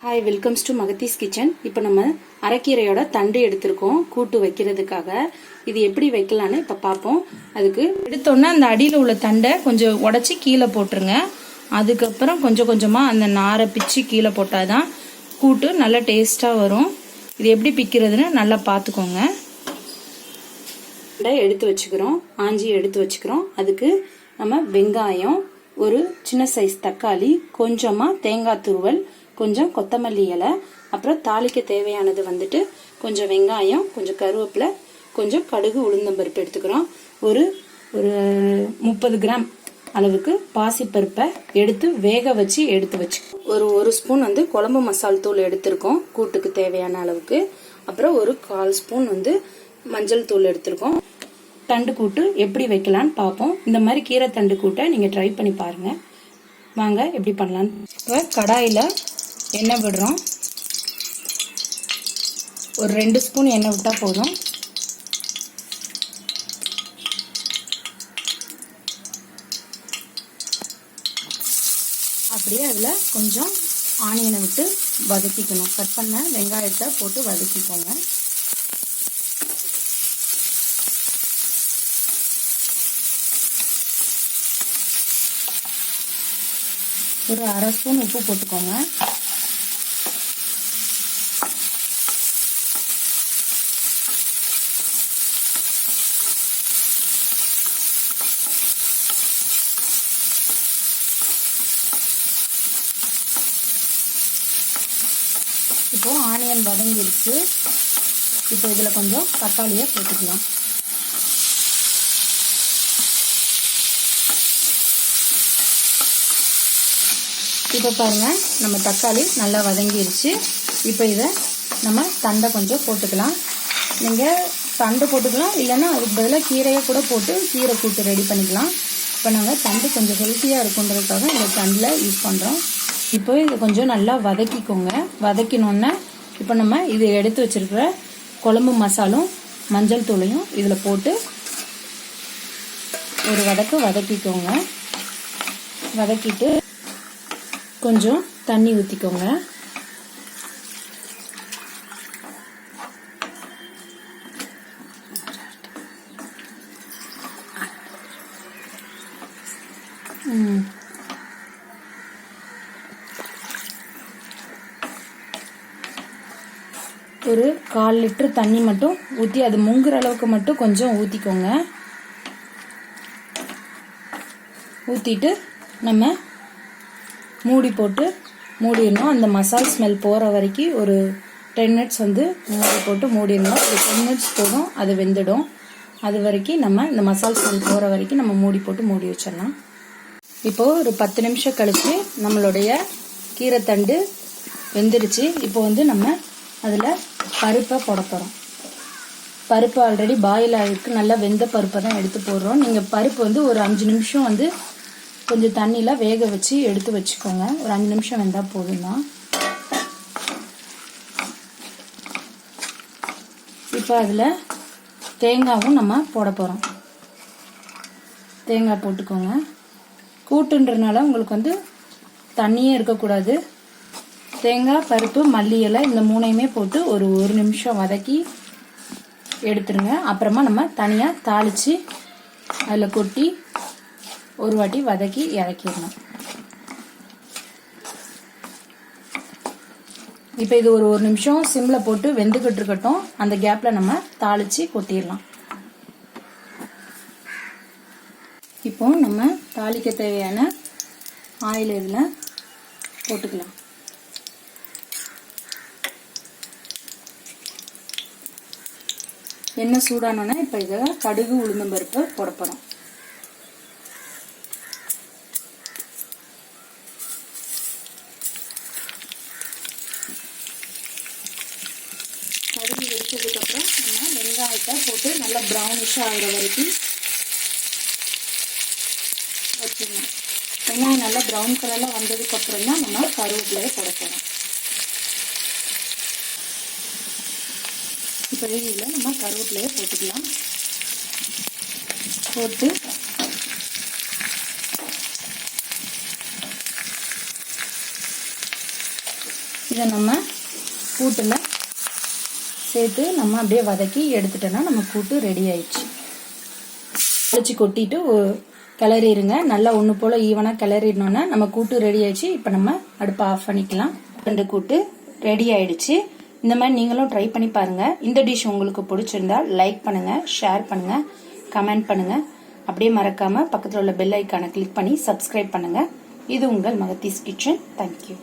Hi, welcome to MAHATHI'S kitchen. இப்போ நம்ம அரைக்கீரையோட தண்டு எடுத்துர்க்கோம் கூட்டு வைக்கிறதுக்காக. இது எப்படி வைக்கலாம்னு இப்ப பாப்போம். அதுக்கு எடுத்தோம்னா அந்த அடியில உள்ள தண்டை கொஞ்சம் உடைச்சி கீழ போட்டுருங்க. அதுக்கு அப்புறம் கொஞ்சம் கொஞ்சமா அந்த நாரை பிச்சி கீழ போட்டாதான் கூட்டு நல்ல டேஸ்டா வரும். இது எப்படி பிக்கிறதுன்னு நல்லா பாத்துக்கோங்க. எடுத்து வச்சுக்கிறோம். ஆஞ்சி எடுத்து வச்சுக்கிறோம். அதுக்கு நம்ம வெங்காயம், ஒரு சின்ன சைஸ் தக்காளி, கொஞ்சமா தேங்காய் துருவல், கொஞ்சம் கொத்தமல்லி இலை, அப்புறம் தாளிக்க தேவையானது வந்துட்டு கொஞ்சம் வெங்காயம், கொஞ்சம் கருவேப்பிலை, கொஞ்சம் கடுகு உளுந்தம்பருப்பு எடுத்துக்கிறோம். ஒரு 30 கிராம் அளவுக்கு பாசிப்பருப்பை எடுத்து வேக வச்சு எடுத்து வச்சு ஒரு ஸ்பூன் வந்து குழம்பு மசால் தூள் எடுத்திருக்கோம் கூட்டுக்கு தேவையான அளவுக்கு. அப்புறம் ஒரு 1/4 ஸ்பூன் வந்து மஞ்சள் தூள் எடுத்திருக்கோம். தண்டு கூட்டு எப்படி வைக்கலான்னு பார்ப்போம். இந்த மாதிரி கீரை தண்டு கூட்டை நீங்க ட்ரை பண்ணி பாருங்க. வாங்க எப்படி பண்ணலான்னு. இப்போ கடாயில எண்ணெய் விடுறோம். ஒரு 2 ஸ்பூன் எண்ணெய் விட்டா போதும். அப்படியே அதுல கொஞ்சம் ஆனியனை விட்டு வதக்கிக்கணும். கட் பண்ண வெங்காயத்தை போட்டு வதக்கிக்கோங்க. ஒரு 1/2 ஸ்பூன் உப்பு போட்டுக்கோங்க. இப்போ ஆனியன் வதங்கிடுச்சு. இப்போ இதுல கொஞ்சம் தக்காளியை போட்டுக்கலாம். இப்போ பாருங்க, நம்ம தக்காளி நல்லா வதங்கிடுச்சு. இப்போ இதை நம்ம தண்டை கொஞ்சம் போட்டுக்கலாம். நீங்கள் தண்டை போட்டுக்கலாம், இல்லைன்னா அதுக்கு பதிலாக கீரையை கூட போட்டு கீரை கூட்டு ரெடி பண்ணிக்கலாம். இப்போ நாங்கள் தண்டு கொஞ்சம் ஹெல்த்தியாக இருக்குன்றதுக்காக இந்த தண்டில் யூஸ் பண்ணுறோம். இப்போ இதை கொஞ்சம் நல்லா வதக்கிக்கோங்க. வதக்கினோன்னே இப்போ நம்ம இதை எடுத்து வச்சிருக்கிற குழம்பு மசாலும் மஞ்சள் தூளையும் இதில் போட்டு ஒரு வதக்கிக்கோங்க. வதக்கிட்டு கொஞ்சம் தண்ணி ஊற்றிக்கோங்க. ஒரு 1/4 லிட்டர் தண்ணி மட்டும் ஊற்றி அது முங்குற அளவுக்கு மட்டும் கொஞ்சம் ஊற்றிக்கோங்க. ஊற்றிட்டு நம்ம மூடி போட்டு மூடிடணும். அந்த மசாலா ஸ்மெல் போகிற வரைக்கும் ஒரு 10 மினிட்ஸ் வந்து மூடி போட்டு மூடிடணும். ஒரு 10 மினிட்ஸ் போதும், அது வெந்துடும். அது வரைக்கும் நம்ம இந்த மசாலா ஸ்மெல் போகிற வரைக்கும் நம்ம மூடி போட்டு மூடி வச்சிடலாம். இப்போ ஒரு 10 நிமிஷம் கழிச்சு நம்மளுடைய கீரைத்தண்டு வெந்துடுச்சு. இப்போ வந்து நம்ம அதில் பருப்பை போட போகிறோம். பருப்பு ஆல்ரெடி பாயில் ஆகிருக்கு. நல்லா வெந்த பருப்பை தான் எடுத்து போடுறோம். நீங்கள் பருப்பு வந்து ஒரு 5 நிமிஷம் வந்து கொஞ்சம் தண்ணியில் வேக வச்சு எடுத்து வச்சுக்கோங்க. ஒரு 5 நிமிஷம் வெந்தால் போதும் தான். இப்போ அதில் தேங்காயும் நம்ம போட போகிறோம். தேங்காய் போட்டுக்கோங்க. கூட்டுன்றதுனால உங்களுக்கு வந்து தண்ணியே இருக்கக்கூடாது. தேங்காய், பருப்பு, மல்லி இலை இந்த 3ஐயுமே போட்டு ஒரு 1 நிமிஷம் வதக்கி எடுத்துருங்க. அப்புறமா நம்ம தனியாக தாளித்து அதில் கொட்டி ஒரு வாட்டி வதக்கி இறக்கிடணும். இப்போ இது ஒரு 1 நிமிஷம் சிம்மில் போட்டு வெந்துக்கிட்டு இருக்கட்டும். அந்த கேப்பில் நம்ம தாளித்து கொட்டிடலாம். இப்போ நம்ம தாளிக்க தேவையான ஆயில் இதில் போட்டுக்கலாம். எண்ணெய் சூடானோன்னா இப்போ இதில் கடுகு உளுந்தம்பருப்பு போட போகிறோம். கடுகு வெடிச்சதுக்கப்புறம் நம்ம வெங்காயத்தை போட்டு நல்லா ப்ரௌனிஷாக ஆகிற வரைக்கும் வச்சுக்கணும். வெங்காயம் நல்லா ப்ரௌன் கலரில் வந்ததுக்கப்புறம் தான் நம்ம கருவேப்பிலையை போட போகிறோம். இப்போ இதில் நம்ம கருவேப்பிலையை போட்டுக்கலாம். போட்டு இதை நம்ம கூட்டில் சேர்த்து நம்ம அப்படியே வதக்கி எடுத்துட்டோன்னா நம்ம கூட்டு ரெடி ஆயிடுச்சு. வச்சு கொட்டிட்டு கிளறிடுங்க. நல்லா ஒன்று போல் ஈவனாக கிளறிடணுன்னா நம்ம கூட்டு ரெடி ஆயிடுச்சு. இப்போ நம்ம அடுப்பை ஆஃப் பண்ணிக்கலாம். 2 கூட்டு ரெடி ஆயிடுச்சு. இந்த மாதிரி நீங்களும் ட்ரை பண்ணி பாருங்க. இந்த டிஷ் உங்களுக்கு பிடிச்சிருந்தா லைக் பண்ணுங்க, ஷேர் பண்ணுங்க, கமெண்ட் பண்ணுங்க. அப்படியே மறக்காம பக்கத்தில் உள்ள பெல் ஐக்கானை கிளிக் பண்ணி சப்ஸ்கிரைப் பண்ணுங்க. இது உங்கள் மகத்தீஸ் கிச்சன். தேங்க்யூ.